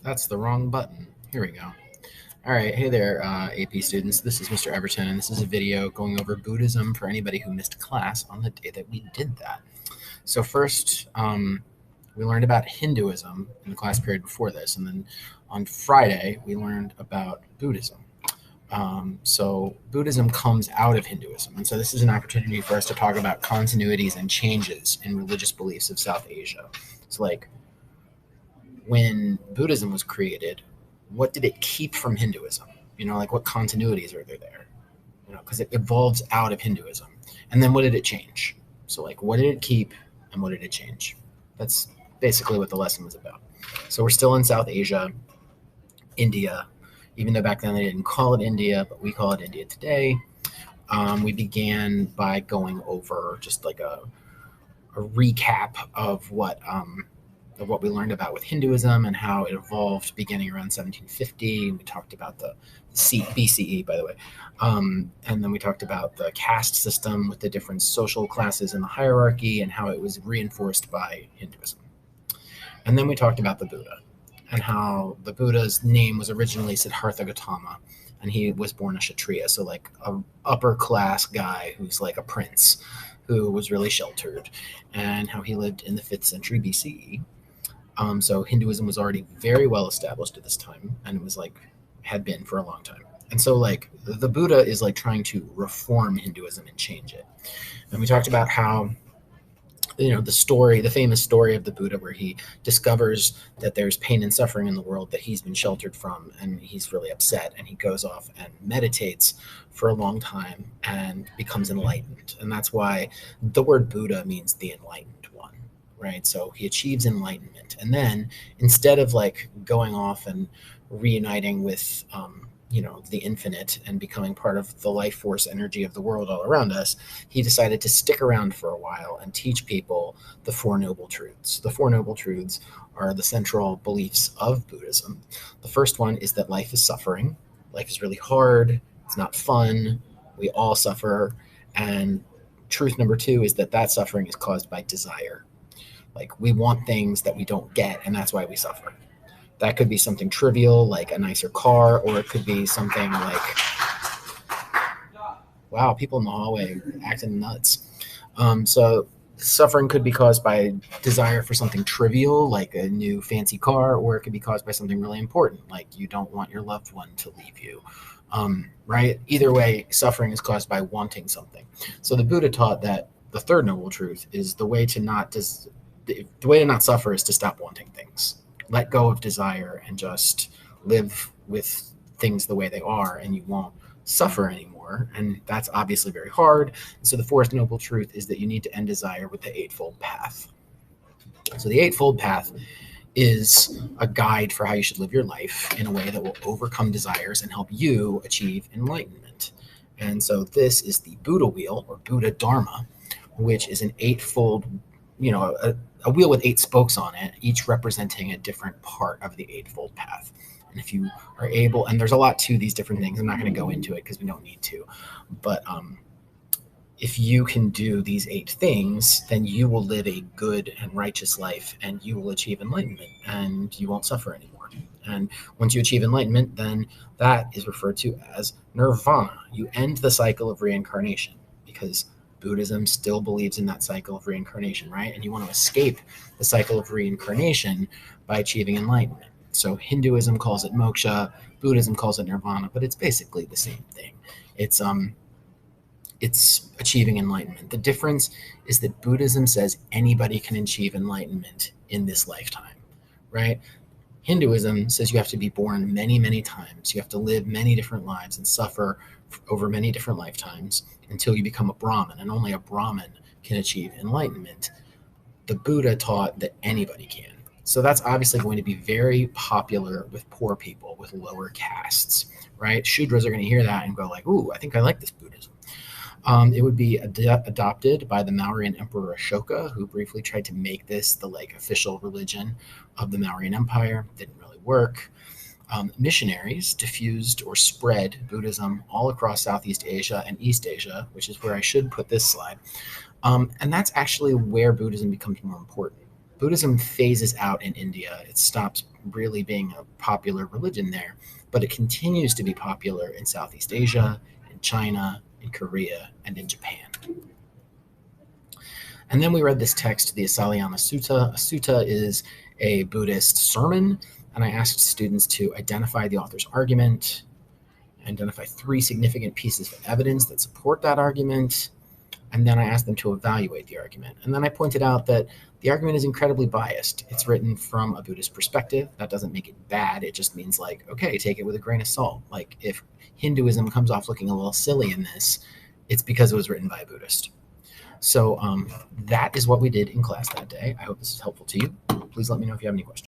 That's the wrong button. Here we go. All right. Hey there, AP students. This is Mr. Everton, and this is a video going over Buddhism for anybody who missed class on the day that we did that. So, first, we learned about Hinduism in the class period before this, and then on Friday, we learned about Buddhism. So, Buddhism comes out of Hinduism, and so this is an opportunity for us to talk about continuities and changes in religious beliefs of South Asia. So, like, when Buddhism was created, what did it keep from Hinduism? Like what continuities are there? Because it evolves out of Hinduism. And then what did it change? So, like, what did it keep and what did it change? That's basically what the lesson was about. So, we're still in South Asia, India, even though back then they didn't call it India, but we call it India today. We began by going over just like a recap of what we learned about with Hinduism and how it evolved beginning around 1750. We talked about the BCE, by the way. And then we talked about the caste system with the different social classes in the hierarchy and how it was reinforced by Hinduism. And then we talked about the Buddha and how the Buddha's name was originally Siddhartha Gautama, and he was born a Kshatriya, so like a upper class guy who's like a prince who was really sheltered, and how he lived in the 5th century BCE. So Hinduism was already very well established at this time, and it was like had been for a long time. And so like the Buddha is like trying to reform Hinduism and change it. And we talked about how the famous story of the Buddha, where he discovers that there's pain and suffering in the world that he's been sheltered from, and he's really upset, and he goes off and meditates for a long time and becomes enlightened. And that's why the word Buddha means the enlightened one, right? So he achieves enlightenment, and then instead of like going off and reuniting with the infinite and becoming part of the life force energy of the world all around us, he decided to stick around for a while and teach people the Four Noble Truths. The Four Noble Truths are the central beliefs of Buddhism. The first one is that life is suffering. Life is really hard. It's not fun. We all suffer. And truth number two is that suffering is caused by desire. Like, we want things that we don't get, and that's why we suffer. That could be something trivial like a nicer car, or it could be something like, wow, people in the hallway acting nuts. So suffering could be caused by desire for something trivial like a new fancy car, or it could be caused by something really important like you don't want your loved one to leave you. Right? Either way, suffering is caused by wanting something. So the Buddha taught that the third noble truth is the way to not suffer is to stop wanting things. Let go of desire and just live with things the way they are, and you won't suffer anymore. And that's obviously very hard. So the fourth noble truth is that you need to end desire with the Eightfold Path. So the Eightfold Path is a guide for how you should live your life in a way that will overcome desires and help you achieve enlightenment. And so this is the Buddha wheel, or Buddha Dharma, which is an eightfold, a wheel with 8 spokes on it, each representing a different part of the Eightfold Path. And if you are able, and there's a lot to these different things, I'm not going to go into it because we don't need to, but if you can do these 8 things, then you will live a good and righteous life, and you will achieve enlightenment, and you won't suffer anymore. And once you achieve enlightenment, then that is referred to as nirvana. You end the cycle of reincarnation, because Buddhism still believes in that cycle of reincarnation, right? And you want to escape the cycle of reincarnation by achieving enlightenment. So Hinduism calls it moksha, Buddhism calls it nirvana, but it's basically the same thing. It's achieving enlightenment. The difference is that Buddhism says anybody can achieve enlightenment in this lifetime, right? Hinduism says you have to be born many, many times. You have to live many different lives and suffer over many different lifetimes until you become a Brahmin, and only a Brahmin can achieve enlightenment. The Buddha taught that anybody can. So that's obviously going to be very popular with poor people, with lower castes, right? Shudras are going to hear that and go like, ooh, I think I like this Buddhism. It would be adopted by the Mauryan Emperor Ashoka, who briefly tried to make this the like official religion of the Mauryan Empire. Didn't really work. Missionaries diffused or spread Buddhism all across Southeast Asia and East Asia, which is where I should put this slide. And that's actually where Buddhism becomes more important. Buddhism phases out in India. It stops really being a popular religion there, but it continues to be popular in Southeast Asia, in China, in Korea, and in Japan. And then we read this text, the Asalayana Sutta. A sutta is a Buddhist sermon, and I asked students to identify the author's argument, identify 3 significant pieces of evidence that support that argument, and then I asked them to evaluate the argument. And then I pointed out that the argument is incredibly biased. It's written from a Buddhist perspective. That doesn't make it bad. It just means, like, okay, take it with a grain of salt. Like, if Hinduism comes off looking a little silly in this, it's because it was written by a Buddhist. So that is what we did in class that day. I hope this is helpful to you. Please let me know if you have any questions.